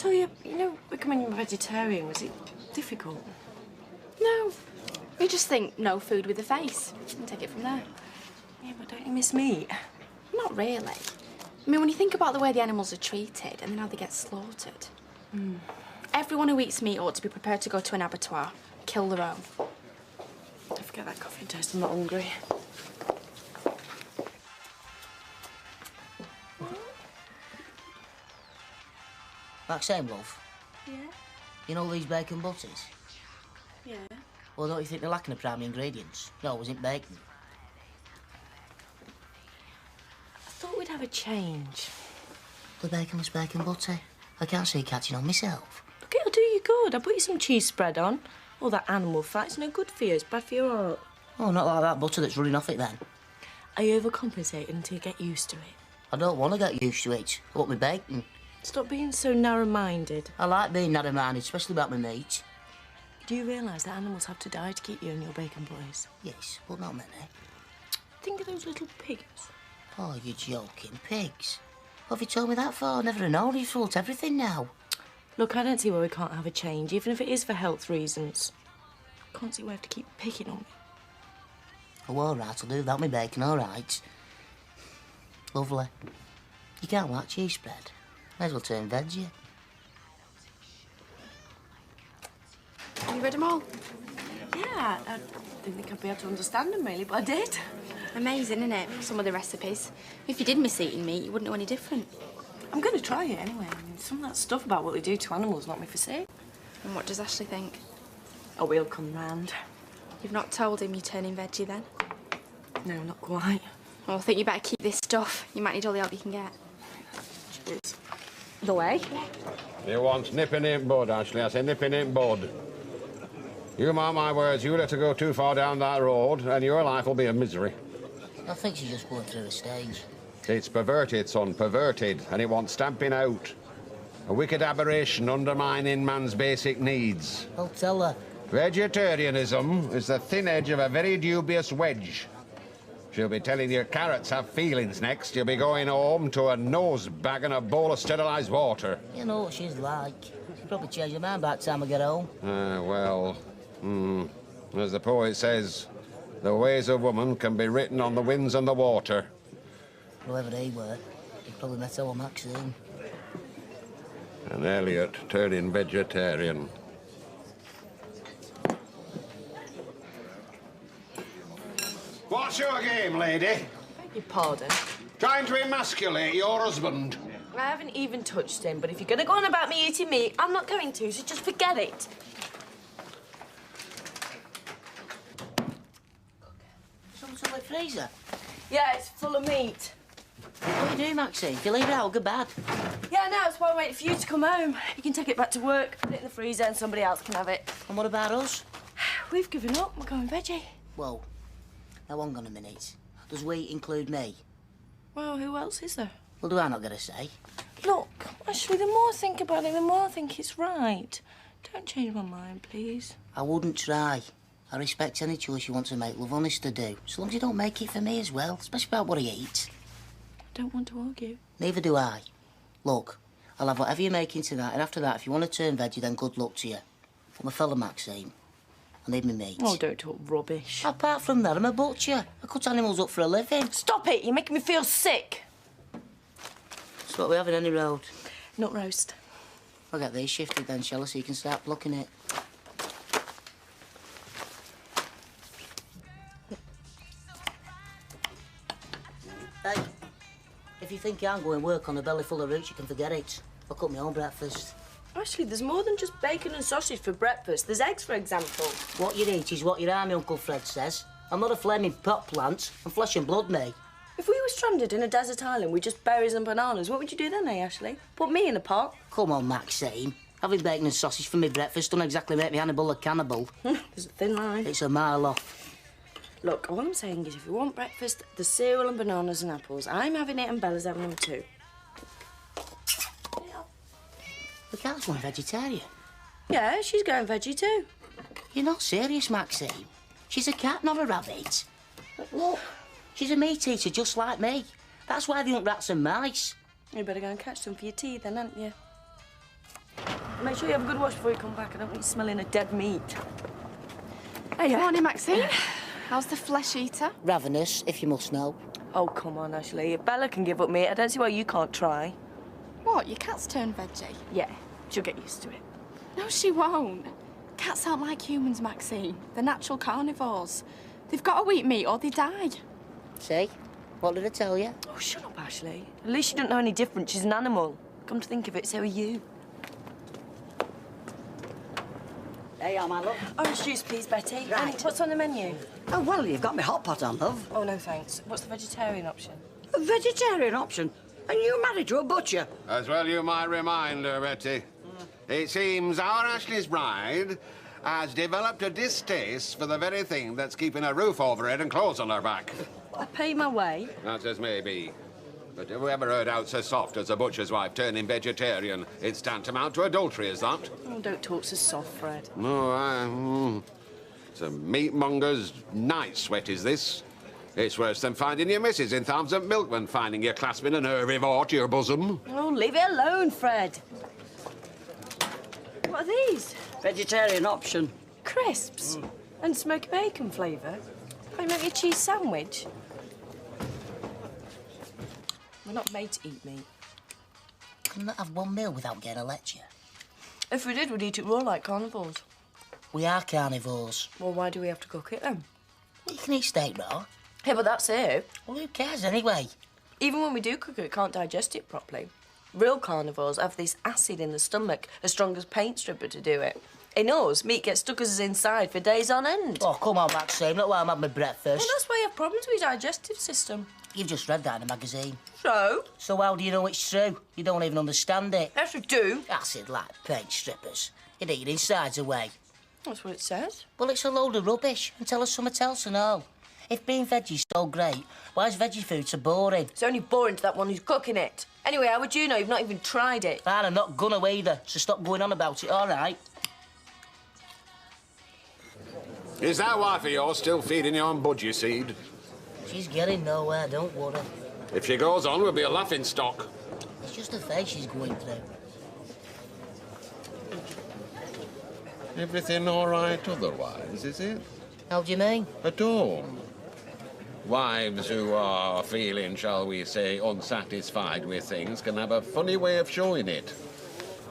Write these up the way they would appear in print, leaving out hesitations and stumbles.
tell you, becoming a vegetarian, was it difficult? No. You just think no food with a face and take it from there. Yeah, but don't you miss meat? Not really. I mean, when you think about the way the animals are treated and then how they get slaughtered, everyone who eats meat ought to be prepared to go to an abattoir, kill their own. Don't forget that coffee taste, I'm not hungry. Maxine, love. Yeah? You know these bacon butters? Yeah. Well, don't you think they're lacking the primary ingredients? No, was it bacon? I thought we'd have a change. The baconless bacon butter. I can't see it catching on myself. Look, it'll do you good. I'll put you some cheese spread on. All that animal fat's no good for you. It's bad for your heart. Oh, not like that butter that's running off it then. Are you overcompensating until you get used to it? I don't want to get used to it. I want my bacon. Stop being so narrow-minded. I like being narrow-minded, especially about my meat. Do you realise that animals have to die to keep you and your bacon boys? Yes, but not many. Think of those little pigs. Oh, you're joking. Pigs? What have you told me that for? Never known. You've thought everything now. Look, I don't see why we can't have a change, even if it is for health reasons. I can't see why we have to keep picking on me. Oh, all right, I'll do that, my bacon, all right. Lovely. You can't like cheese spread. May as well turn veggie. Have you read them all? Yeah, I didn't think I'd be able to understand them, really, but I did. Amazing, isn't it? Some of the recipes. If you did miss eating meat, you wouldn't know any different. I'm going to try it anyway. I mean, some of that stuff about what we do to animals knocked me for sick. And what does Ashley think? Oh, we'll come round. You've not told him you're turning veggie then? No, not quite. Well, I think you better keep this stuff. You might need all the help you can get. Cheers. The way? You want nipping in bud, Ashley. I say nipping in bud. You mark my words, you let her go too far down that road and your life will be a misery. I think she's just going through a stage. It's perverted, son, perverted, and it wants stamping out. A wicked aberration undermining man's basic needs. I'll tell her. Vegetarianism is the thin edge of a very dubious wedge. She'll be telling you carrots have feelings next. You'll be going home to a nose bag and a bowl of sterilised water. You know what she's like. She'll probably change her mind by the time I get home. As the poet says, the ways of woman can be written on the winds and the water. Whoever they were, they probably met our Maxine. And Elliot turning vegetarian. What's your game, lady? Beg your pardon? Trying to emasculate your husband. I haven't even touched him, but if you're going to go on about me eating meat, I'm not going to, so just forget it. Someone's in the freezer. Yeah, it's full of meat. What are you doing, Maxine? If you leave it out, go bad. Yeah, no, it's why I'm waiting for you to come home. You can take it back to work, put it in the freezer, and somebody else can have it. And what about us? We've given up. We're going veggie. Whoa. Now, hang on a minute. Does we include me? Well, who else is there? Well, do I not get a say? Look, Ashley, the more I think about it, the more I think it's right. Don't change my mind, please. I wouldn't try. I respect any choice you want to make, love, honest to do. So long as you don't make it for me as well, especially about what I eat. I don't want to argue. Neither do I. Look, I'll have whatever you're making tonight, and after that, if you want to turn veggie, then good luck to you. For my fella Maxine, I need my meat. Oh, don't talk rubbish. Apart from that, I'm a butcher. I cut animals up for a living. Stop it! You're making me feel sick. So what we have in any road? Nut roast. I'll get these shifted then, shall I, so you can start plucking it. Hey, if you think I'm going to work on a belly full of roots, you can forget it. I'll cook my own breakfast. Actually, there's more than just bacon and sausage for breakfast. There's eggs, for example. What you eat is what you are, my Uncle Fred says. I'm not a flaming pot plant. I'm flesh and blood, me. If we were stranded in a desert island with just berries and bananas, what would you do then, eh, Ashley? Put me in a pot? Come on, Maxine. Having bacon and sausage for my breakfast don't exactly make me Hannibal the cannibal. There's a thin line. It's a mile off. Look, all I'm saying is if you want breakfast, there's cereal and bananas and apples. I'm having it and Bella's having them too. The cat's going vegetarian. Yeah, she's going veggie too. You're not serious, Maxine. She's a cat, not a rabbit. Look, she's a meat eater just like me. That's why they hunt rats and mice. You better go and catch some for your tea then, hadn't you? Make sure you have a good wash before you come back. I don't want you smelling of dead meat. Hey, morning, Maxine. How's the flesh eater? Ravenous, if you must know. Oh, come on, Ashley. If Bella can give up meat, I don't see why you can't try. What, your cat's turned veggie? Yeah, she'll get used to it. No, she won't. Cats aren't like humans, Maxine. They're natural carnivores. They've got to eat meat or they die. See? What did I tell you? Oh, shut up, Ashley. At least she doesn't know any different. She's an animal. Come to think of it, so are you. Hey, my love. Orange juice, please, Betty. Right. And what's on the menu? Oh, well, you've got me hot pot on, love. Oh, no, thanks. What's the vegetarian option? A vegetarian option? And you married to a butcher? As well you might remind her, Betty. It seems our Ashley's bride has developed a distaste for the very thing that's keeping a roof over her head and clothes on her back. I pay my way. That's as may be. But have you ever heard out so soft as a butcher's wife turning vegetarian? It's tantamount to adultery, is that? Oh, don't talk so soft, Fred. No, it's a meatmonger's night sweat, is this? It's worse than finding your missus in Thumbs Up Milk than finding you clasping an herbivore to your bosom. Oh, leave it alone, Fred. What are these? Vegetarian option. Crisps? And smoked bacon flavour? Can't you make me a cheese sandwich? We're not made to eat meat. Can we not have one meal without getting a lecture? If we did, we'd eat it raw like carnivores. We are carnivores. Well, why do we have to cook it then? You can eat steak raw. Yeah, but that's it. Well, who cares anyway? Even when we do cook it, we can't digest it properly. Real carnivores have this acid in the stomach, as strong as paint stripper to do it. In us, meat gets stuck as inside for days on end. Oh, come on, Maxine. Look while I'm having my breakfast. Well, that's why you have problems with your digestive system. You've just read that in a magazine. So? So how do you know it's true? You don't even understand it. Yes, we do. Acid like paint strippers. You'd eat your insides away. That's what it says. Well, it's a load of rubbish. And tell us something else and all. If being veggie's so great, why is veggie food so boring? It's only boring to that one who's cooking it. Anyway, how would you know? You've not even tried it. And I'm not gonna either, so stop going on about it, all right? Is that wife of yours still feeding you on budgie seed? She's getting nowhere, don't worry. If she goes on, we'll be a laughing stock. It's just the face she's going through. Everything all right otherwise, is it? How do you mean? At home. Wives who are feeling, shall we say, unsatisfied with things can have a funny way of showing it.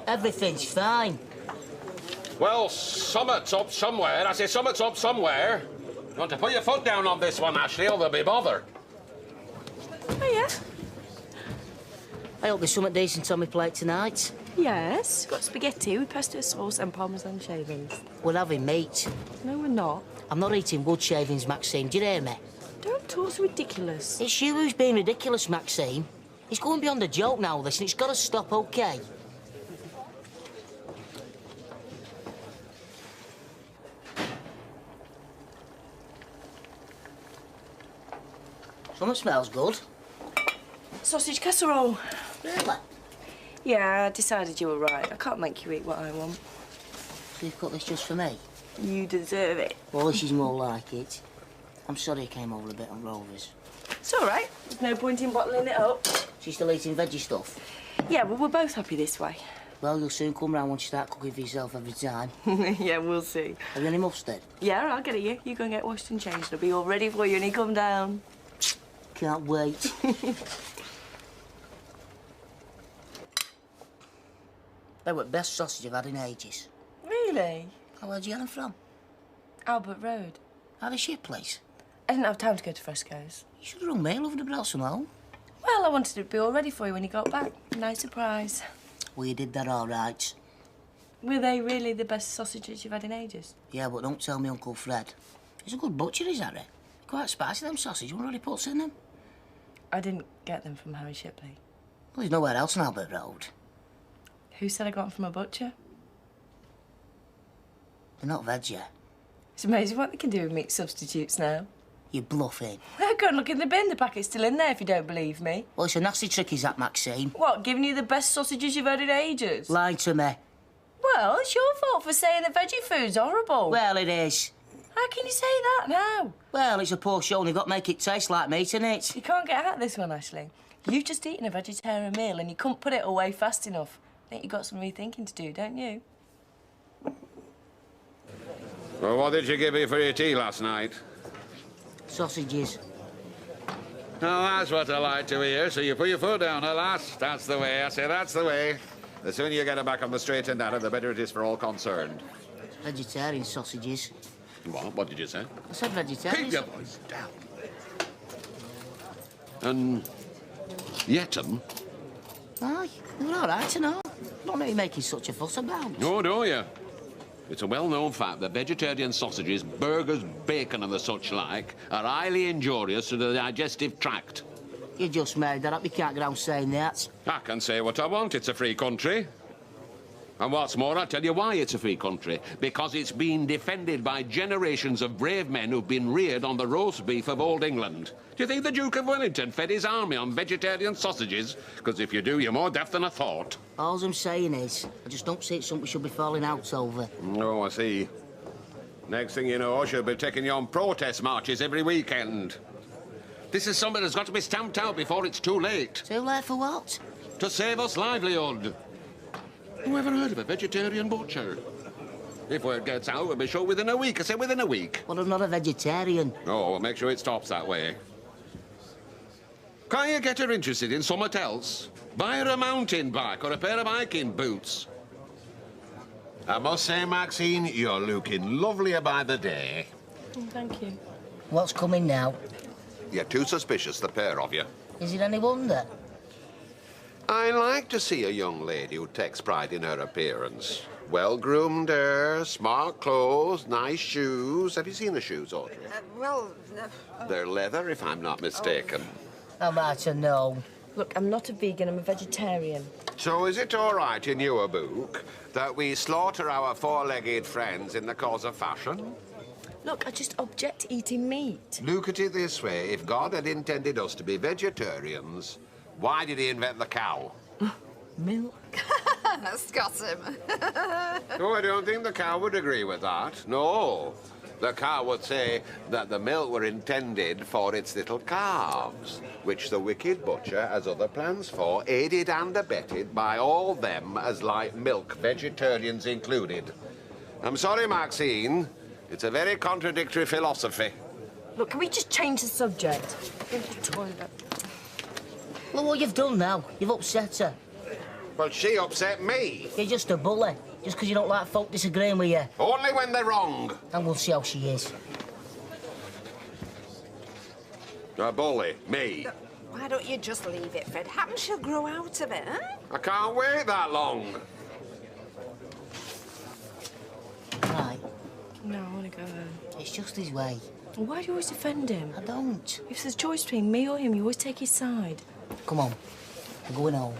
Everything's fine. Well, summit's up somewhere. I say summit's up somewhere. You want to put your foot down on this one, Ashley, or there'll be bother. Oh, yeah? I hope there's something decent on my plate tonight. Yes. Got spaghetti with pesto sauce and parmesan shavings. We're having meat. No, we're not. I'm not eating wood shavings, Maxine. Do you hear me? Don't talk so ridiculous. It's you who's being ridiculous, Maxine. It's going beyond a joke now, this, and it's got to stop, OK? Something smells good. Sausage casserole. Really? Yeah, I decided you were right. I can't make you eat what I want. So you've got this just for me? You deserve it. Well, this is more like it. I'm sorry I came over a bit on Rovers. It's all right. There's no point in bottling it up. She's still eating veggie stuff? Yeah, well, we're both happy this way. Well, you'll soon come round once you start cooking for yourself every time. Yeah, we'll see. Have you any mustard? Yeah, I'll get it you. You go and get washed and changed. I'll be all ready for you when you come down. Can't wait. They were the best sausage I've had in ages. Really? Oh, where'd you get them from? Albert Road. How the ship, please? I didn't have time to go to Fresco's. You should have rung me. I loved to brought some home. Well, I wanted it to be all ready for you when you got back. Nice surprise. Well, you did that all right. Were they really the best sausages you've had in ages? Yeah, but don't tell me Uncle Fred. He's a good butcher, is Harry? Quite spicy, them sausages. You wonder what he puts in them? I didn't get them from Harry Shipley. Well, there's nowhere else on Albert Road. Who said I got them from a butcher? They're not veg yet. It's amazing what they can do with meat substitutes now. You're bluffing. Go and look in the bin. The packet's still in there if you don't believe me. Well, it's a nasty trick, is that, Maxine? What, giving you the best sausages you've had in ages? Lying to me. Well, it's your fault for saying that veggie food's horrible. Well, it is. How can you say that now? Well, it's a poor show and you've got to make it taste like meat, innit? You can't get out of this one, Ashley. You've just eaten a vegetarian meal and you couldn't put it away fast enough. think you've got some rethinking to do, don't you? Well, what did you give me for your tea last night? Sausages. Oh, that's what I like to hear. So you put your foot down, lass. That's the way. I say that's the way. The sooner you get her back on the straight and narrow, the better it is for all concerned. Vegetarian sausages. What? What did you say? I said vegetarian. Keep your voice down. And Yetton? Aye, they're all right, you know. Not really making such a fuss about. Oh, do you? It's a well-known fact that vegetarian sausages, burgers, bacon and the such like are highly injurious to the digestive tract. You just made that up. You can't go around saying that. I can say what I want. It's a free country. And what's more, I'll tell you why it's a free country. Because it's been defended by generations of brave men who've been reared on the roast beef of old England. Do you think the Duke of Wellington fed his army on vegetarian sausages? Because if you do, you're more deaf than I thought. All I'm saying is, I just don't see it's something we should be falling out over. Oh, I see. Next thing you know, she'll be taking you on protest marches every weekend. This is something that's got to be stamped out before it's too late. Too late for what? To save us livelihood. Who ever heard of a vegetarian butcher? If word gets out, we'll be sure within a week. I say within a week. Well, I'm not a vegetarian. Oh, well, make sure it stops that way. Can't you get her interested in something else? Buy her a mountain bike or a pair of hiking boots. I must say, Maxine, you're looking lovelier by the day. Oh, thank you. What's coming now? You're too suspicious, the pair of you. Is it any wonder? I like to see a young lady who takes pride in her appearance. Well-groomed hair, smart clothes, nice shoes. Have you seen the shoes, Audrey? They're leather, if I'm not mistaken. How about I know? Look, I'm not a vegan, I'm a vegetarian. So is it all right in your book that we slaughter our four-legged friends in the cause of fashion? Look, I just object to eating meat. Look at it this way. If God had intended us to be vegetarians, why did he invent the cow? Milk? Scots him. Oh, I don't think the cow would agree with that. No. The cow would say that the milk were intended for its little calves, which the wicked butcher has other plans for, aided and abetted by all them as like milk, vegetarians included. I'm sorry, Maxine. It's a very contradictory philosophy. Look, can we just change the subject? Go to the toilet. Well, what you've done now, you've upset her. Well, she upset me. You're just a bully, just because you don't like folk disagreeing with you. Only when they're wrong. And we'll see how she is. A bully, me. Why don't you just leave it, Fred? Happen she'll grow out of it, huh? I can't wait that long. Right, No, I want to go home. it's just his way. Why do you always defend him? I don't. If there's a choice between me or him, you always take his side. Come on, we're going home.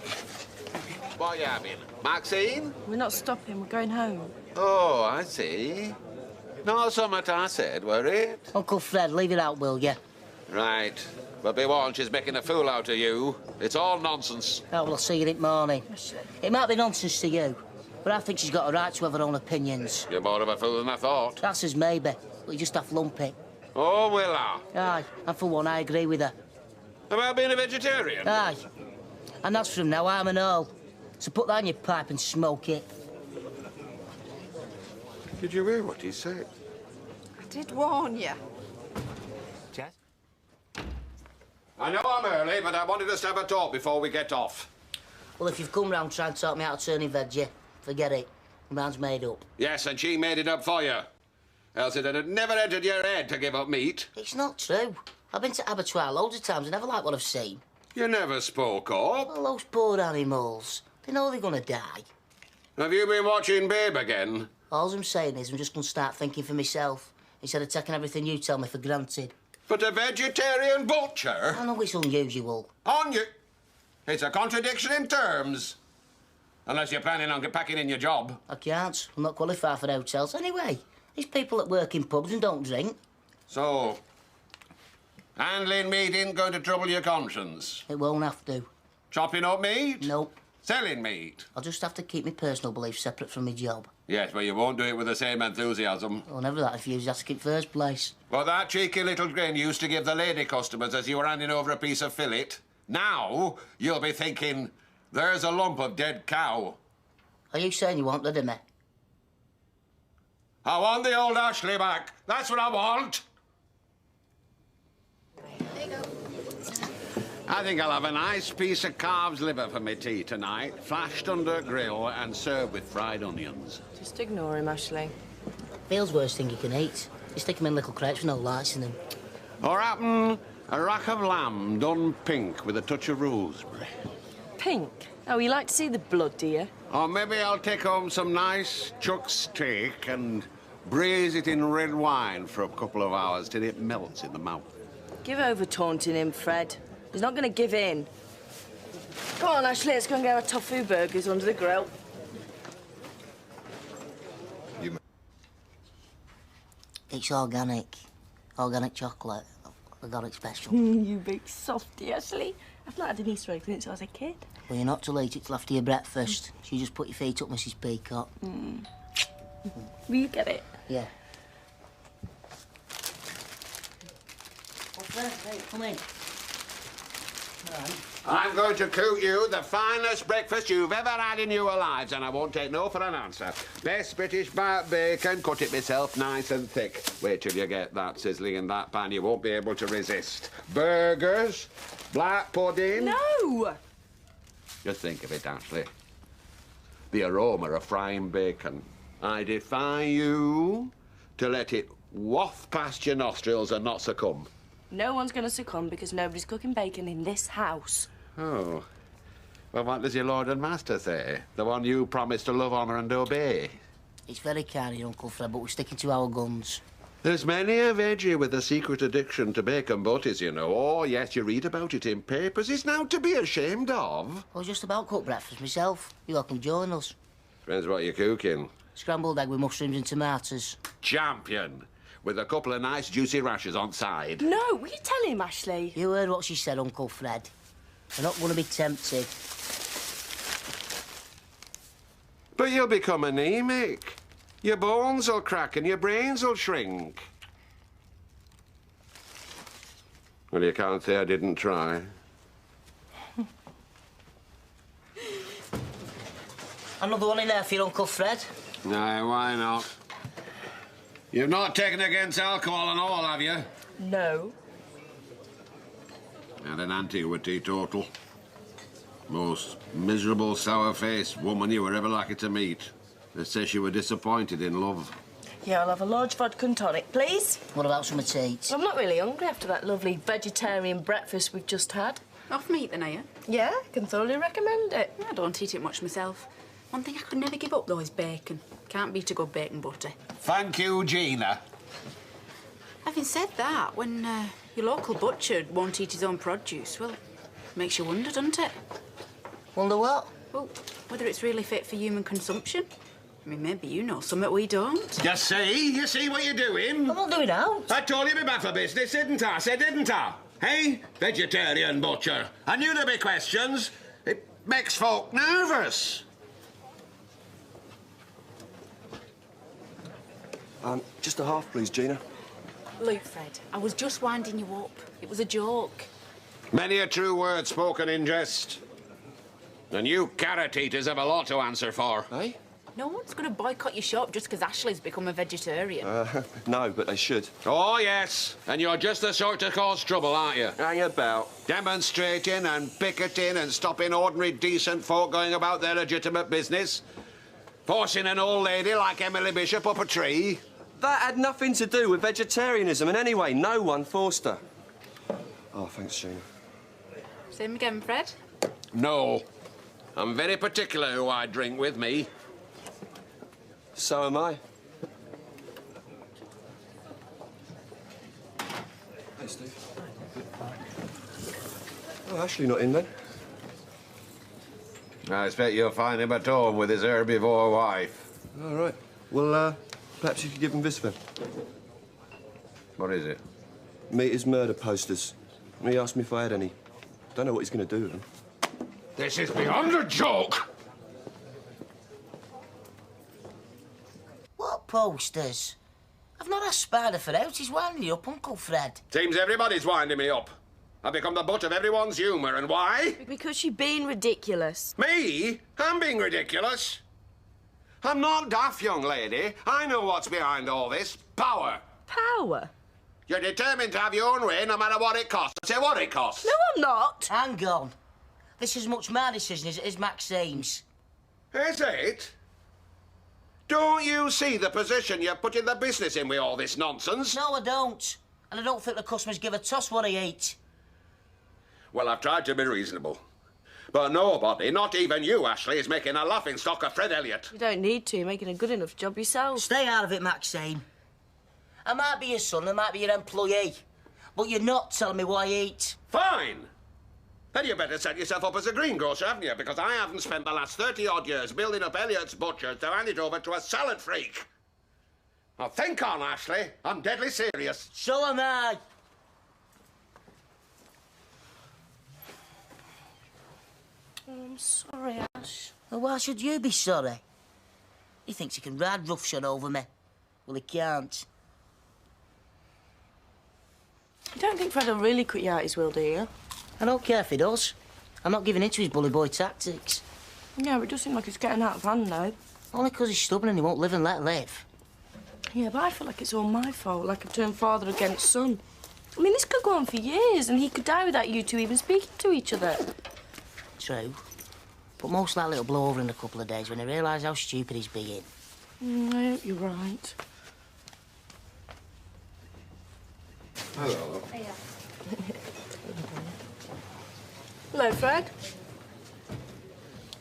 What are you having? Maxine? We're not stopping, we're going home. Oh, I see. Not something I said, were it? Uncle Fred, leave it out, will you? Right. But be warned, she's making a fool out of you. It's all nonsense. Oh, well, I'll see you in the morning. It might be nonsense to you, but I think she's got a right to have her own opinions. You're more of a fool than I thought. That's as maybe, but you just have to lump it. Oh, will I? Aye, and for one, I agree with her. About being a vegetarian? Aye. And that's from now, I'm an all. So put that in your pipe and smoke it. Did you hear what he said? I did warn you. Jess? I know I'm early, but I wanted us to have a talk before we get off. Well, if you've come round trying to talk me out of turning veggie, forget it. My mind's made up. Yes, and she made it up for you. Else it had never entered your head to give up meat. It's not true. I've been to abattoir loads of times and never liked what I've seen. You never spoke up. All those poor animals. They know they're gonna die. Have you been watching Babe again? All I'm saying is I'm just gonna start thinking for myself instead of taking everything you tell me for granted. But a vegetarian butcher? I know it's unusual. On you. It's a contradiction in terms. Unless you're planning on packing in your job. I can't. I'm not qualified for hotels. Anyway, there's people that work in pubs and don't drink. So, handling meat isn't going to trouble your conscience? It won't have to. Chopping up meat? Nope. Selling meat? I'll just have to keep my personal beliefs separate from my job. Yes, but you won't do it with the same enthusiasm. Well, never that if you ask in first place. Well, that cheeky little grin you used to give the lady customers as you were handing over a piece of fillet. Now, you'll be thinking, there's a lump of dead cow. Are you saying you want rid of me? I want the old Ashley back. That's what I want. There you go. I think I'll have a nice piece of calf's liver for my tea tonight, flashed under a grill and served with fried onions. Just ignore him, Ashley. Feels worst thing you can eat. You stick them in little crates with no lights in them. Or happen a rack of lamb done pink with a touch of rosemary. Pink? Oh, you like to see the blood, do you? Or maybe I'll take home some nice chuck steak and braise it in red wine for a couple of hours till it melts in the mouth. Give over taunting him, Fred. He's not going to give in. Come on, Ashley, let's go and get our tofu burgers under the grill. It's organic. Organic chocolate. Organic special. You big softy, Ashley. I've not had an Easter egg since I was a kid. Well, you're not to eat it till after your breakfast. So you just put your feet up, Mrs. Peacock. Will you get it? Yeah. Oh, Fred, hey, come in. I'm going to cook you the finest breakfast you've ever had in your lives, and I won't take no for an answer. Best British bark bacon, cut it myself nice and thick. Wait till you get that sizzling in that pan, you won't be able to resist. Burgers, black pudding. No! Just think of it, Ashley. The aroma of frying bacon. I defy you to let it waft past your nostrils and not succumb. No one's going to succumb because nobody's cooking bacon in this house. Oh. Well, what does your lord and master say? The one you promised to love, honour and obey? It's very kind of you, Uncle Fred, but we're sticking to our guns. There's many a veggie with a secret addiction to bacon butties, you know. Oh, yes, you read about it in papers. It's now to be ashamed of. I was just about cooked breakfast myself. You all can join us. Depends what you're cooking. Scrambled egg with mushrooms and tomatoes. Champion. With a couple of nice juicy rashers on side. No, will you tell him, Ashley? You heard what she said, Uncle Fred. We're not going to be tempted. But you'll become anemic. Your bones will crack and your brains will shrink. Well, you can't say I didn't try. Another one in there for your Uncle Fred. No, why not? You've not taken against alcohol and all, have you? No. And an auntie who were teetotal. Most miserable, sour-faced woman you were ever lucky to meet. They say she were disappointed in love. Yeah, I'll have a large vodka and tonic, please. What about some teats? I'm not really hungry after that lovely vegetarian breakfast we've just had. Off meat then, are you? Yeah, can thoroughly recommend it. I don't eat it much myself. One thing I could never give up, though, is bacon. Can't beat a good bacon butty. Thank you, Gina. Having said that, when your local butcher won't eat his own produce, well, makes you wonder, doesn't it? Wonder what? Well, whether it's really fit for human consumption. I mean, maybe you know something we don't. You see what you're doing? I'm not doing out. I told you about for business, didn't I? Didn't I? Hey, vegetarian butcher. I knew there'd be questions. It makes folk nervous. Just a half, please, Gina. Look, Fred, I was just winding you up. It was a joke. Many a true word spoken in jest. And you carrot eaters have a lot to answer for. Eh? No one's going to boycott your shop just because Ashley's become a vegetarian. No, but they should. Oh, yes. And you're just the sort to cause trouble, aren't you? Hang about. Demonstrating and picketing and stopping ordinary decent folk going about their legitimate business. Forcing an old lady like Emily Bishop up a tree. That had nothing to do with vegetarianism, and anyway, no one forced her. Oh, thanks, Gina. Same again, Fred. No. I'm very particular who I drink with me. So am I. Hey, Steve. Oh, Ashley not in then? I expect you'll find him at home with his herbivore wife. All right. Well, perhaps you could give him this then. What is it? Meet his murder posters. He asked me if I had any. Don't know what he's going to do with them. This is beyond a joke! What posters? I've not asked Spider for out. He's winding you up, Uncle Fred. Seems everybody's winding me up. I've become the butt of everyone's humour, and why? Because you're being ridiculous. Me? I'm being ridiculous. I'm not daft, young lady. I know what's behind all this. Power. Power? You're determined to have your own way no matter what it costs. Say what it costs. No, I'm not. Hang on. This is much my decision as it is Maxime's. Is it? Don't you see the position you're putting the business in with all this nonsense? No, I don't. And I don't think the customers give a toss what I eat. Well, I've tried to be reasonable. But nobody, not even you, Ashley, is making a laughing stock of Fred Elliott. You don't need to. You're making a good enough job yourself. Stay out of it, Maxine. I might be your son, I might be your employee, but you're not telling me what I eat. Fine. Then you better set yourself up as a greengrocer, haven't you? Because I haven't spent the last 30-odd years building up Elliott's Butcher to hand it over to a salad freak. Now, think on, Ashley. I'm deadly serious. So am I. I'm sorry, Ash. Well, why should you be sorry? He thinks he can ride roughshod over me. Well, he can't. You don't think Fred will really cut you out his will, do you? I don't care if he does. I'm not giving in to his bully boy tactics. Yeah, but it does seem like it's getting out of hand now. Only 'cause he's stubborn and he won't live and let live. Yeah, but I feel like it's all my fault, like I've turned father against son. I mean, this could go on for years, and he could die without you two even speaking to each other. True. But most likely it'll blow over in a couple of days when he realises how stupid he's being. I hope you're right. Hello. Hello, Fred.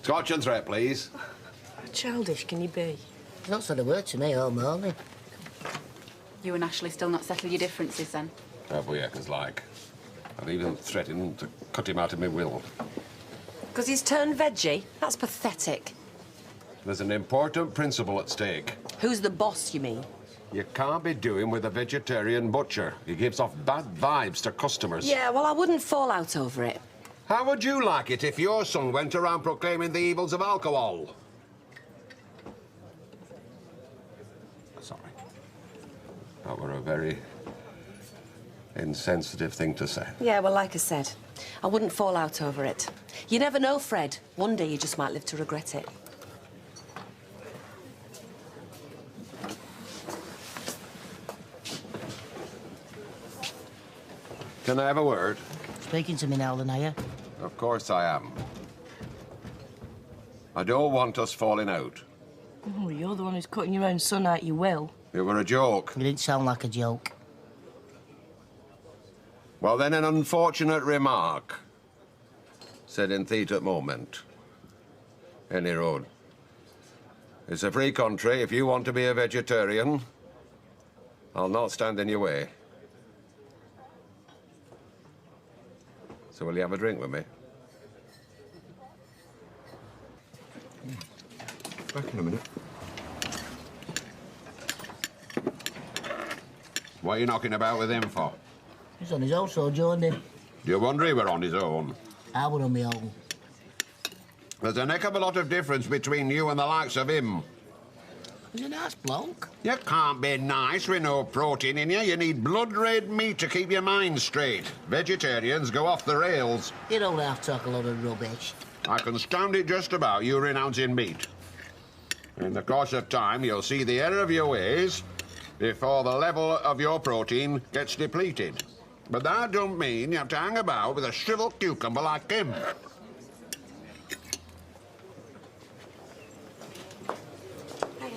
Scotch and threat, please. How childish can you be? He's not said a word to me all morning. You and Ashley still not settle your differences, then? Have we, as like? I've even threatened to cut him out of my will. Because he's turned veggie? That's pathetic. There's an important principle at stake. Who's the boss, you mean? You can't be doing with a vegetarian butcher. He gives off bad vibes to customers. Yeah, well, I wouldn't fall out over it. How would you like it if your son went around proclaiming the evils of alcohol? Sorry. That were a very insensitive thing to say. Yeah, well, like I said, I wouldn't fall out over it. You never know, Fred. One day you just might live to regret it. Can I have a word? Speaking to me now, then, are you? Of course I am. I don't want us falling out. Oh, you're the one who's cutting your own son out your will. It were a joke. You didn't sound like a joke. Well, then, an unfortunate remark. Said in the at moment. Any road. It's a free country. If you want to be a vegetarian, I'll not stand in your way. So will you have a drink with me? Back in a minute. What are you knocking about with him for? He's on his own, so I joined him. Do you wonder he were on his own? I were on my own. There's a heck of a lot of difference between you and the likes of him. He's a nice bloke. You can't be nice with no protein in you. You need blood-red meat to keep your mind straight. Vegetarians go off the rails. You don't have to talk a lot of rubbish. I can stand it just about, you renouncing meat. In the course of time, you'll see the error of your ways before the level of your protein gets depleted. But that don't mean you have to hang about with a shriveled cucumber like him.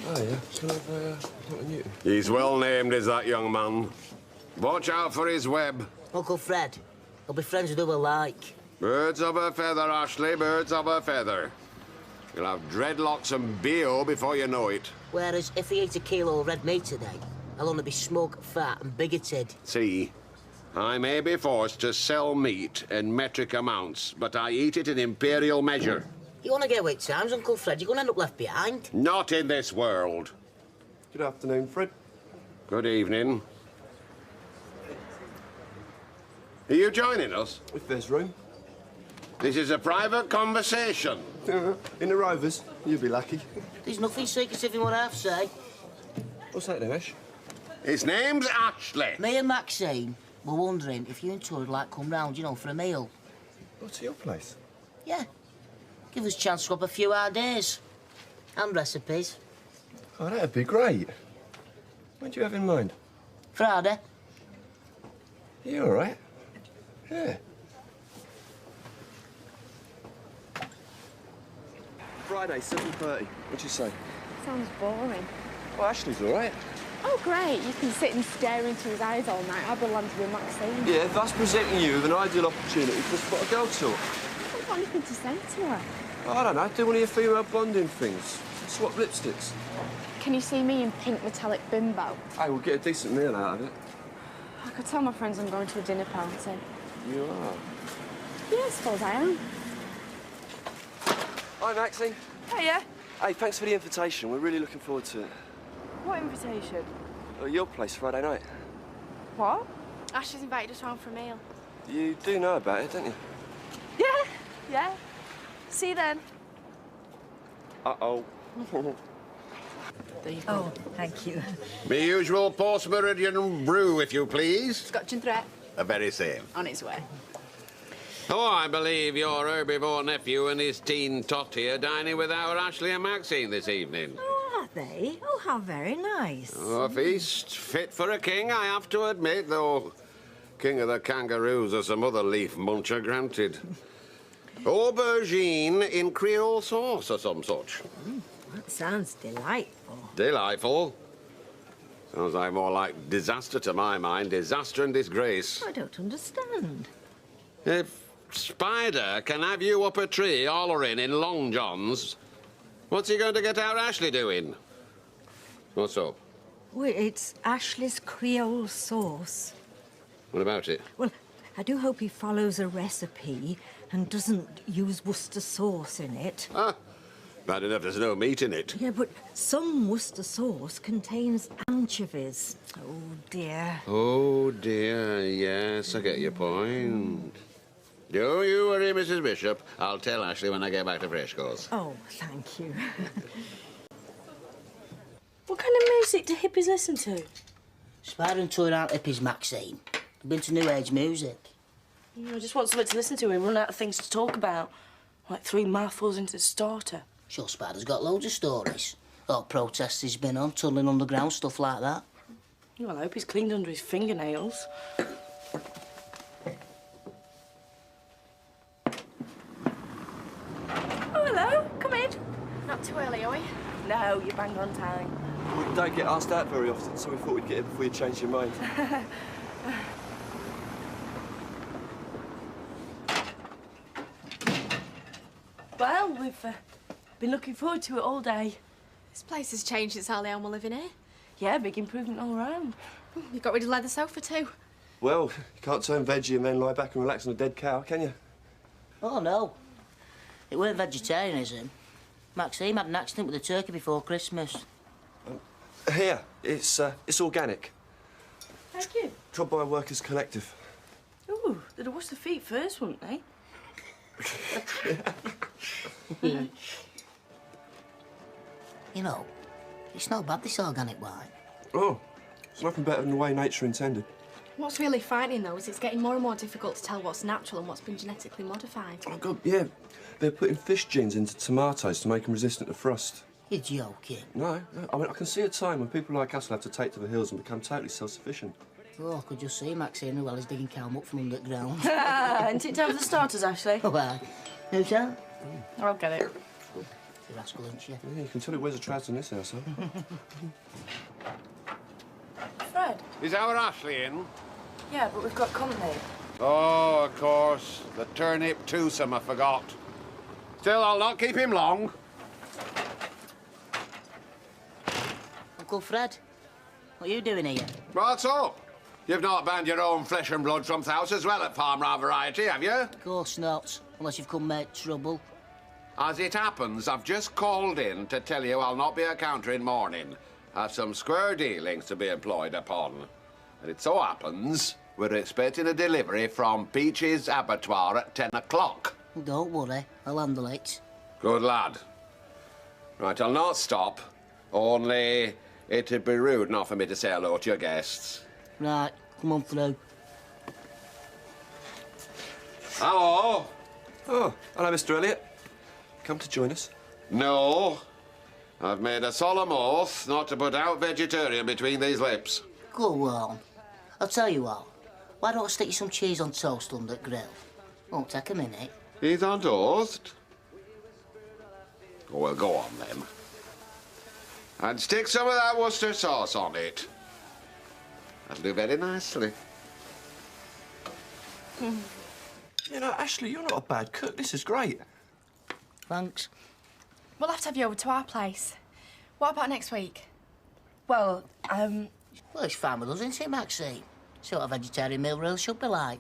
Oh, yeah. Can I have something new? He's well named, is that young man. Watch out for his web. Uncle Fred, he'll be friends with who we like. Birds of a feather, Ashley, birds of a feather. You'll have dreadlocks and B.O. before you know it. Whereas if he ate a kilo of red meat today, I'll only be smug, fat and bigoted. See, I may be forced to sell meat in metric amounts, but I eat it in imperial measure. You want to get with times, Uncle Fred? You're going to end up left behind. Not in this world. Good afternoon, Fred. Good evening. Are you joining us? If there's room. This is a private conversation. In the Rovers, you'll be lucky. There's nothing secretive in what I have to say. What's that, Ash? His name's Ashley. Me and Maxine were wondering if you and Tor would like to come round, you know, for a meal. What's your place? Yeah. Give us a chance to swap a few ideas. And recipes. Oh, that'd be great. When do you have in mind? Friday. You all right? Yeah. Friday, 7:30. What'd you say? Sounds boring. Well, Ashley's all right. Oh, great. You can sit and stare into his eyes all night. I'll be landed with Maxine. Yeah, that's presenting you with an ideal opportunity to spot a girl talk. I've got anything to say to her. I don't know, do one of your female bonding things. Swap lipsticks. Can you see me in pink metallic bimbo? Hey, we'll get a decent meal out of it. I could tell my friends I'm going to a dinner party. You are. Yeah, I suppose I am. Hi, Maxine. Hiya. Hey, thanks for the invitation. We're really looking forward to it. What invitation? Your place Friday night. What? Ashley's invited us round for a meal. You do know about it, don't you? Yeah. See you then. Uh-oh. There you go. Oh, thank you. My usual post-meridian brew, if you please. Scotch and threat. The very same. On its way. Oh, I believe your herbivore nephew and his teen tot here dining with our Ashley and Maxine this evening. Oh, are they? Oh, how very nice. Oh, a feast fit for a king, I have to admit, though king of the kangaroos or some other leaf muncher, granted. Aubergine in Creole sauce or some such. That sounds delightful. Delightful. Sounds like more like disaster to my mind. Disaster and disgrace. I don't understand. If Spider can have you up a tree hollering in long johns, what's he going to get out Ashley doing? What's up? Well, it's Ashley's Creole sauce. What about it? Well, I do hope he follows a recipe and doesn't use Worcester sauce in it. Ah, bad enough there's no meat in it. Yeah, but some Worcester sauce contains anchovies. Oh, dear. Oh, dear, yes, I get your point. Don't you worry, Mrs. Bishop. I'll tell Ashley when I get back to Freshcourse. Oh, thank you. What kind of music do hippies listen to? Spider and tour out hippies, Maxine. They've been to New Age music. I just want something to listen to and run out of things to talk about. Like 3 mouthfuls into the starter. Sure, Spider's got loads of stories. What protests he's been on, tunnelling underground, stuff like that. Well, I hope he's cleaned under his fingernails. Oh, hello. Come in. Not too early, are we? No, you're bang on time. We don't get asked out very often, so we thought we'd get it before you changed your mind. Well, we've been looking forward to it all day. This place has changed since Ali and we're living here. Yeah, big improvement all round. You got rid of leather sofa too. Well, you can't turn veggie and then lie back and relax on a dead cow, can you? Oh, no. It weren't vegetarianism. Maxine had an accident with a turkey before Christmas. Here, it's organic. Thank you. Trod by a workers' collective. Ooh, they'd have washed the feet first, wouldn't they? You know, it's not bad, this organic wine. Oh, it's nothing better than the way nature intended. What's really frightening, though, is it's getting more and more difficult to tell what's natural and what's been genetically modified. Oh, God, yeah. They're putting fish genes into tomatoes to make them resistant to frost. You're joking. No. I mean, I can see a time when people like us will have to take to the hills and become totally self-sufficient. Oh, I could just see Maxine while he's digging cow muck from underground. Isn't it time for the starters, Ashley? Well, who's that? I'll get it. The rascal, isn't she? Yeah, you can tell it wears a trouser in this house, huh? Fred? Is our Ashley in? Yeah, but we've got company. Oh, of course. The turnip twosome, I forgot. Still, I'll not keep him long. Uncle Fred, what are you doing here? What's up? You've not banned your own flesh and blood from the house as well at Farmra Variety, have you? Of course not, unless you've come make trouble. As it happens, I've just called in to tell you I'll not be a counter in morning. I've some square dealings to be employed upon. And it so happens we're expecting a delivery from Peach's abattoir at 10 o'clock. Don't worry, I'll handle it. Good lad. Right, I'll not stop. Only it'd be rude not for me to say hello to your guests. Right, come on through. Hello? Oh, hello, Mr. Elliot. Come to join us? No. I've made a solemn oath not to put out vegetarian between these lips. Go on. I'll tell you what. Why don't I stick you some cheese on toast under the grill? Won't take a minute. Cheese on toast? Oh, well, go on, then. And stick some of that Worcester sauce on it. That'll do very nicely. You know, Ashley, you're not a bad cook. This is great. Thanks. We'll have to have you over to our place. What about next week? Well, Well, it's fine with us, isn't it, Maxine? See what a vegetarian meal really should be like.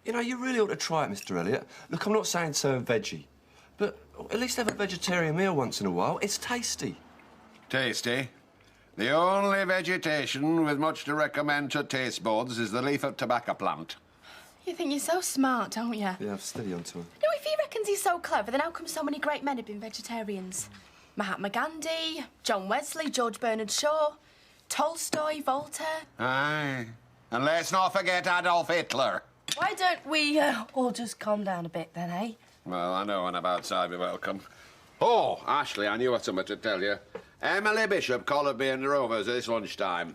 You know, you really ought to try it, Mr. Elliot. Look, I'm not saying serve veggie, but at least have a vegetarian meal once in a while. It's tasty. Tasty. The only vegetation with much to recommend to taste buds is the leaf of tobacco plant. You think you're so smart, don't you? Yeah, steady onto him. No, if he reckons he's so clever, then how come so many great men have been vegetarians? Mahatma Gandhi, John Wesley, George Bernard Shaw, Tolstoy, Voltaire. Aye. And let's not forget Adolf Hitler. why don't we all just calm down a bit then, eh? Well, I know when I'm outside, be welcome. Oh, Ashley, I knew I had something to tell you. Emily Bishop called me in the Rovers this lunchtime.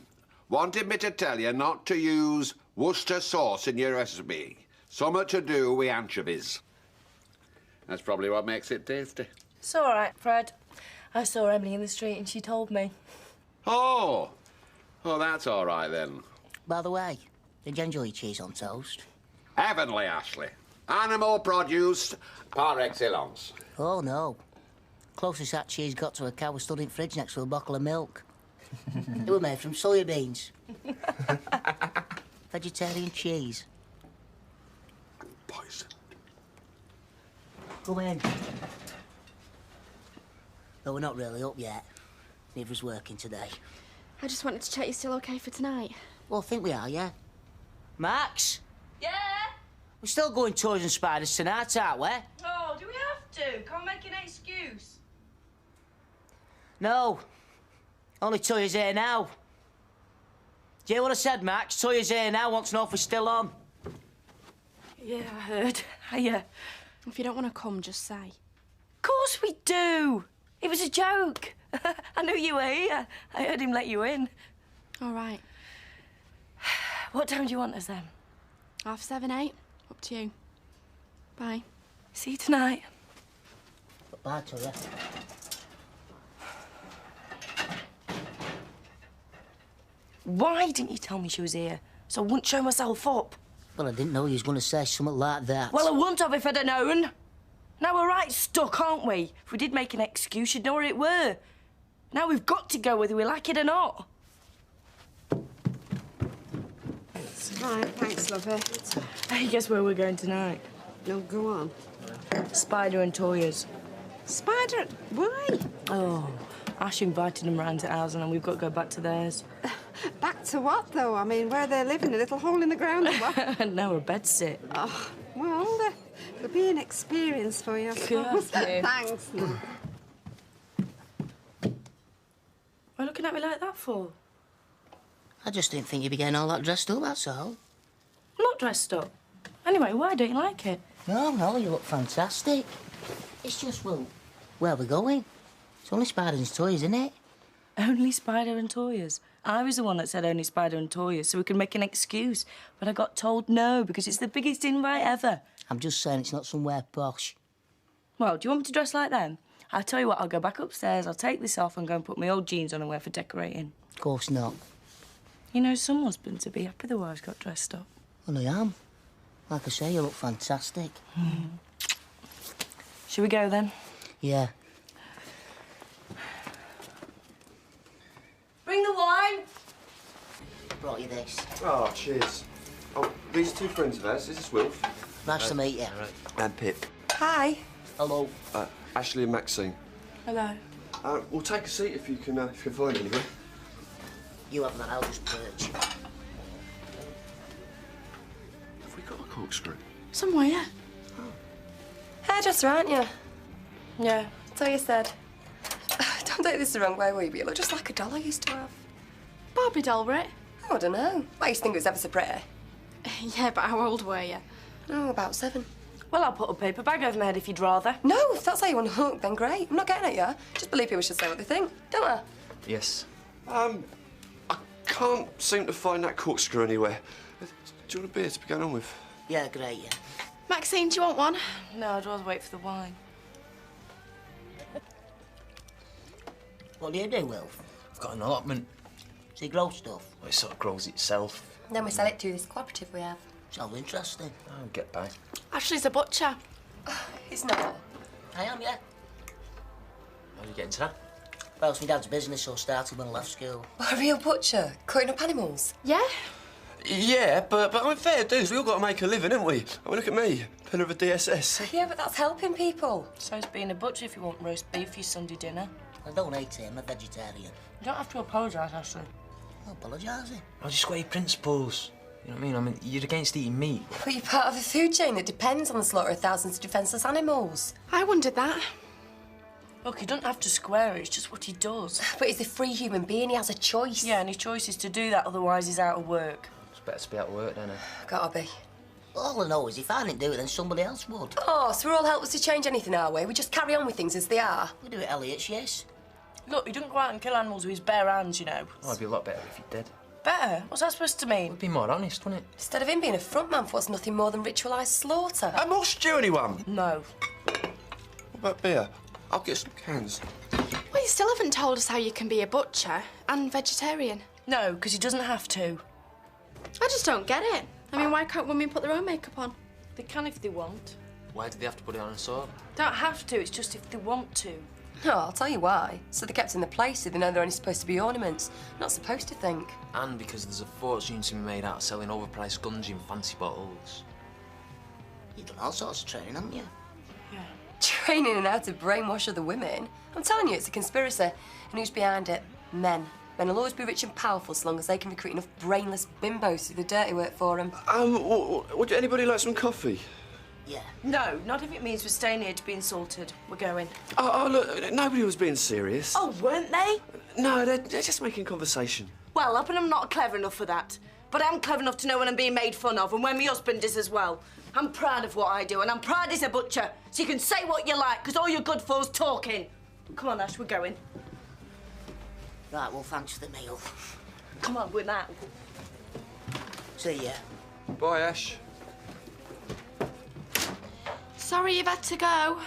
Wanted me to tell you not to use Worcester sauce in your recipe. Something to do with anchovies. That's probably what makes it tasty. It's all right, Fred. I saw Emily in the street and she told me. Oh. Oh, that's all right, then. By the way, did you enjoy your cheese on toast? Heavenly, Ashley. Animal produce par excellence. Oh, no. Closest that cheese got to a cow was stood in fridge next to a bottle of milk. It were made from soya beans. Vegetarian cheese. Poison. Come in. Though we're not really up yet. Neither is working today. I just wanted to check you're still okay for tonight. Well, I think we are, yeah. Max? Yeah? We're still going toys and spiders tonight, aren't we? Oh, do we have to? Can't make an excuse. No. Only Toya's here now. Do you hear what I said, Max? Toya's here now, wants to know if we're still on. Yeah, I heard. Hiya. If you don't want to come, just say. Of course we do. It was a joke. I knew you were here. I heard him let you in. All right. What time do you want us then? 7:30, 8. Up to you. Bye. See you tonight. Bye, Toya. Why didn't you tell me she was here? So I wouldn't show myself up. Well, I didn't know you was going to say something like that. Well, I wouldn't have if I'd have known. Now we're right stuck, aren't we? If we did make an excuse, you'd know where it were. Now we've got to go whether we like it or not. Right, thanks, lovey. Hey, guess where we're going tonight? No, go on. Spider and Toyas. Spider, why? Oh, Ash invited them round to ours and then we've got to go back to theirs. Back to what, though? I mean, where they're living, a little hole in the ground or what? And now we're bedsit. Oh, well, it'll be an experience for you, I suppose. Thanks. Why are you looking at me like that for? I just didn't think you'd be getting all that dressed up, that's all. I'm not dressed up. Anyway, why don't you like it? No, you look fantastic. It's just, well, where we're going. It's only spiders and toys, isn't it? Only Spider and Toyas. I was the one that said only Spider and Toyas so we could make an excuse. But I got told no because it's the biggest invite ever. I'm just saying it's not somewhere posh. Well, do you want me to dress like them? I'll tell you what, I'll go back upstairs, I'll take this off and go and put my old jeans on and wear for decorating. Of course not. You know, some husbands would be happy the wives got dressed up. Well, I am. Like I say, you look fantastic. Shall we go then? Yeah. Bring the wine! Brought you this. Oh, cheers. Oh, these are two friends of ours. This is Wilf. Nice to meet you. And Pip. Hi. Hello. Ashley and Maxine. Hello. We'll take a seat if you can find anywhere. You have that, I'll just perch. Have we got a corkscrew? Somewhere. Hairdresser, aren't you? Yeah. So you said. Don't take this the wrong way, will you? But you look just like a doll I used to have. Barbie doll, right? Oh, I don't know. I used to think it was ever so pretty. Yeah, but how old were you? Oh, about 7. Well, I'll put a paper bag over my head if you'd rather. No, if that's how you want to look, then great. I'm not getting at you. Just believe people should say what they think, don't I? Yes. I can't seem to find that corkscrew anywhere. Do you want a beer to be going on with? Yeah, great, yeah. Maxine, do you want one? No, I'd rather wait for the wine. What do you do, Wilf? I've got an allotment. Does it grow stuff? Well, it sort of grows itself. Then we sell it to this cooperative we have. Sounds interesting. I'll get by. Ashley's a butcher. He's not. I am, yeah. How are you getting to that? Well, it's my dad's business, so I started when I left school. A real butcher, cutting up animals. Yeah? Yeah, but I mean, fair dues. We all got to make a living, haven't we? I mean, look at me, pillar of a DSS. Yeah, but that's helping people. So's being a butcher if you want roast beef for your Sunday dinner. I don't eat it, I'm a vegetarian. You don't have to apologise, Ashley. I'm apologising. I'll just got your principles. You know what I mean? I mean, you're against eating meat. But you're part of a food chain that depends on the slaughter of thousands of defenceless animals. I wondered that. Look, he doesn't have to square it, it's just what he does. But he's a free human being, he has a choice. Yeah, and his choice is to do that, otherwise he's out of work. It's better to be out of work, don't it? Gotta be. All I know is if I didn't do it, then somebody else would. Oh, so we're all helpless to change anything, are we? We just carry on with things as they are. We do it, Elliot's, yes. Look, he doesn't go out and kill animals with his bare hands, you know. Oh, it'd be a lot better if you did. Better? What's that supposed to mean? It'd be more honest, wouldn't it? Instead of him being a front man for what's nothing more than ritualised slaughter. More stew, anyone? No. What about beer? I'll get some cans. Well, you still haven't told us how you can be a butcher and vegetarian. No, because he doesn't have to. I just don't get it. I mean, why can't women put their own makeup on? They can if they want. Why do they have to put it on a sword? Don't have to, it's just if they want to. No, I'll tell you why. So they're kept in the place so they know they're only supposed to be ornaments. Not supposed to think. And because there's a fortune to be made out of selling overpriced guns in fancy bottles. You've done all sorts of training, haven't you? Yeah. Training in how to brainwash other women. I'm telling you, it's a conspiracy. And who's behind it? Men. Men will always be rich and powerful so long as they can recruit enough brainless bimbos to do the dirty work for them. Would anybody like some coffee? Yeah. No, not if it means we're staying here to be insulted. We're going. Oh, look, nobody was being serious. Oh, weren't they? No, they're just making conversation. Well, up and I'm not clever enough for that. But I'm clever enough to know when I'm being made fun of and when my husband is as well. I'm proud of what I do and I'm proud as a butcher. So you can say what you like, because all you're good for's talking. Come on, Ash, we're going. Right, well, thanks for the meal. Come on, we're now. See ya. Bye, Ash. Sorry you've had to go.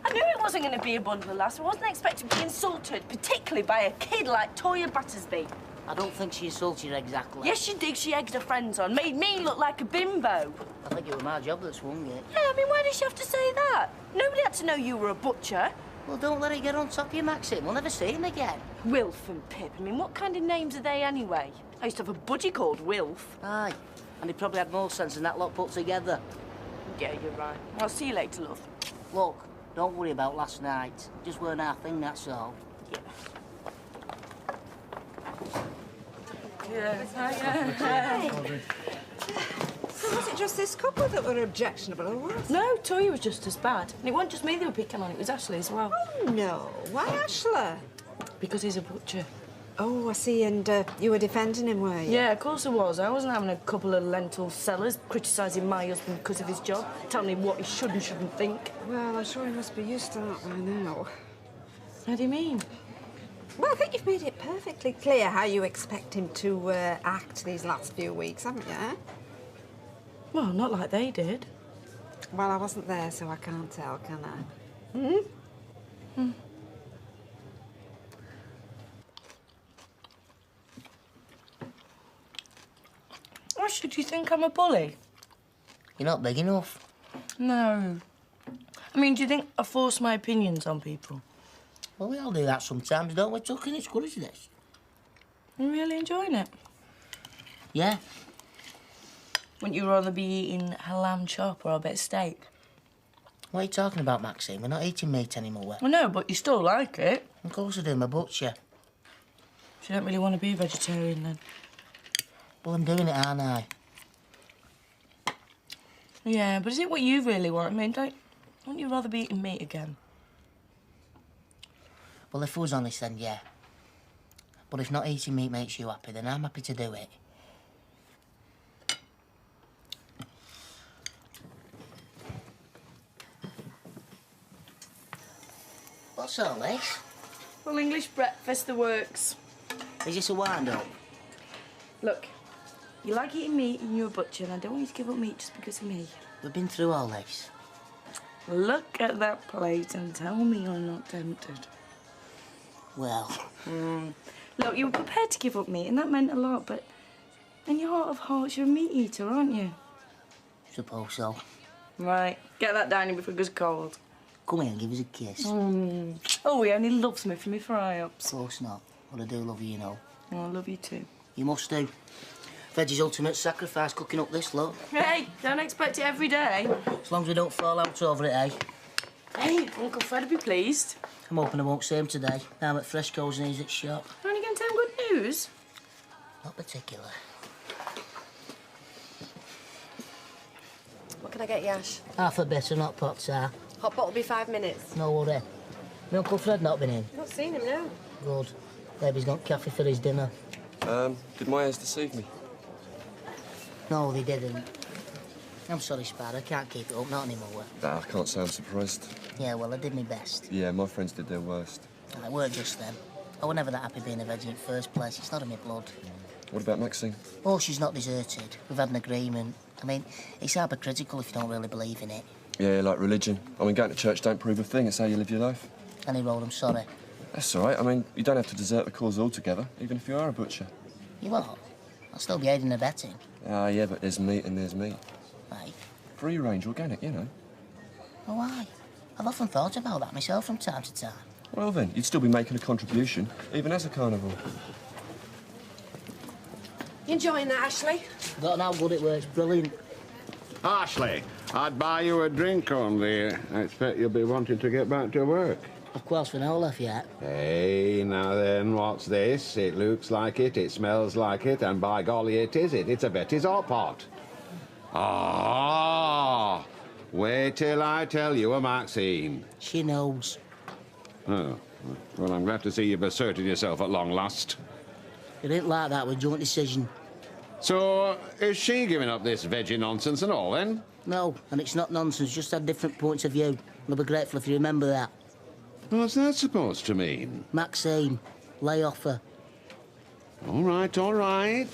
I knew it wasn't going to be a bundle of laughs. I wasn't expecting to be insulted, particularly by a kid like Toya Battersby. I don't think she insulted you exactly. Yes, she did. She egged her friends on. Made me look like a bimbo. I think it was my job that swung it. Yeah, I mean, why did she have to say that? Nobody had to know you were a butcher. Well, don't let it get on top of you, Maxim. We'll never see him again. Wilf and Pip. I mean, what kind of names are they anyway? I used to have a budgie called Wilf. Aye. And he probably had more sense than that lot put together. Yeah, you're right. I'll see you later, love. Look, don't worry about last night. Just weren't our thing, that's all. Yeah. So was it just this couple that were objectionable, or what? No, Toya was just as bad. And it wasn't just me they were picking on, it was Ashley as well. Oh, no. Why Ashla? Because he's a butcher. Oh, I see, and you were defending him, were you? Yeah, of course I was. I wasn't having a couple of lentil sellers criticising my husband because of his job, telling him what he should and shouldn't think. Well, I'm sure he must be used to that by now. How do you mean? Well, I think you've made it perfectly clear how you expect him to act these last few weeks, haven't you? Eh? Well, not like they did. Well, I wasn't there, so I can't tell, can I? Hmm? Actually, do you think I'm a bully? You're not big enough. No. I mean, do you think I force my opinions on people? Well, we all do that sometimes, don't we, Tuck? And it's good as this. I'm really enjoying it. Yeah. Wouldn't you rather be eating a lamb chop or a bit of steak? What are you talking about, Maxine? We're not eating meat anymore. Well, no, but you still like it. Of course I do, I'm a butcher. So you don't really want to be a vegetarian, then? Well, I'm doing it, aren't I? Yeah, but is it what you really want? I mean, wouldn't you rather be eating meat again? Well, if I was honest, then yeah. But if not eating meat makes you happy, then I'm happy to do it. What's all this? Well, English breakfast, the works. Is this a wind-up? Look, you like eating meat and you're a butcher, and I don't want you to give up meat just because of me. We've been through all this. Look at that plate and tell me you're not tempted. Well... Look, you were prepared to give up meat, and that meant a lot, but in your heart of hearts, you're a meat eater, aren't you? Suppose so. Right, get that down before it goes cold. Come here and give us a kiss. Oh, he only loves me for me fry-ups. Of course not. But I do love you, you know. Oh, I love you too. You must do. Veggie's ultimate sacrifice cooking up this lot. Hey, don't expect it every day. As long as we don't fall out over it, eh? Hey, Uncle Fred will be pleased. I'm hoping I won't see him today. Now I'm at Fresco's and he's at shop. Aren't you going to tell him good news? Not particular. What can I get you, Ash? Half a bitter, not pot sour. Hot pot will be 5 minutes. No worry. My Uncle Fred not been in? Not seen him, no. Good. Baby's got coffee for his dinner. Did my eyes deceive me? No, they didn't. I'm sorry, Spad. I can't keep it up, not anymore. Nah, I can't say I'm surprised. Yeah, well, I did my best. Yeah, my friends did their worst. It weren't just them. I was never that happy being a veggie in first place. It's not in my blood. What about Maxine? Oh, she's not deserted. We've had an agreement. I mean, it's hypocritical if you don't really believe in it. Yeah, like religion. I mean, going to church don't prove a thing. It's how you live your life. Any road, I'm sorry. That's all right. I mean, you don't have to desert the cause altogether, even if you are a butcher. You what? I'll still be aiding and abetting. Ah, yeah, but there's meat and there's meat. Right. Free-range organic, you know. Oh, why? I've often thought about that myself from time to time. Well, then, you'd still be making a contribution, even as a carnivore. You enjoying that, Ashley? Got how good it works. Brilliant. Ashley, I'd buy you a drink only. I expect you'll be wanting to get back to work. Of course, we're not left yet. Hey, now then, what's this? It looks like it smells like it, and by golly, it is it. It's a Betty's hot pot. Ah, wait till I tell you a Maxine. She knows. Oh, well, I'm glad to see you've asserted yourself at long last. It ain't like that with joint decision. So, is she giving up this veggie nonsense and all, then? No, and it's not nonsense, just had different points of view. And I'll be grateful if you remember that. What's that supposed to mean? Maxine, lay off her. All right, all right.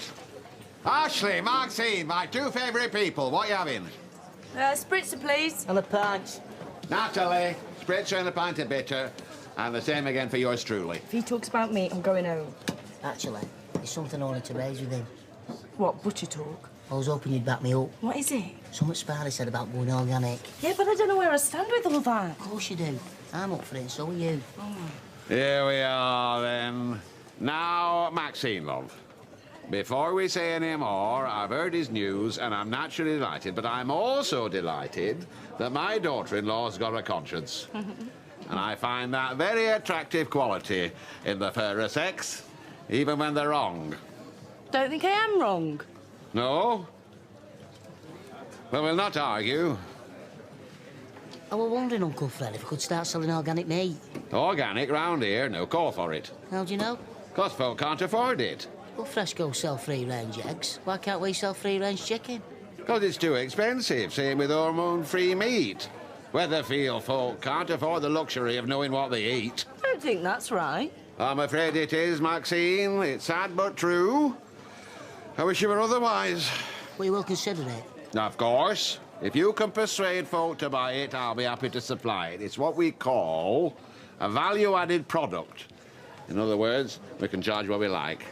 Ashley, Maxine, my two favourite people. What are you having? Spritzer, please. And a pint. Natalie, spritzer and a pint of bitter. And the same again for yours truly. If he talks about meat, I'm going home. Actually, it's something I wanted to raise with him. What, butcher talk? I was hoping you'd back me up. What is it? Something Spardy said about going organic. Yeah, but I don't know where I stand with all that. Of course you do. I'm up for it, and so are you. Here we are, then. Now, Maxine, love. Before we say any more, I've heard his news, and I'm naturally delighted, but I'm also delighted that my daughter-in-law's got a conscience. And I find that very attractive quality in the fairer sex, even when they're wrong. Don't think I am wrong. No? Well, we'll not argue. I was wondering, Uncle Fred, if we could start selling organic meat. Organic round here, no call for it. How do you know? 'Cause folk can't afford it. Well, Fresco sell free-range eggs. Why can't we sell free-range chicken? 'Cause it's too expensive, same with hormone-free meat. Weatherfield folk can't afford the luxury of knowing what they eat. I don't think that's right. I'm afraid it is, Maxine. It's sad but true. I wish you were otherwise. Well, you will consider it. Of course. If you can persuade folk to buy it, I'll be happy to supply it. It's what we call a value-added product. In other words, we can charge what we like.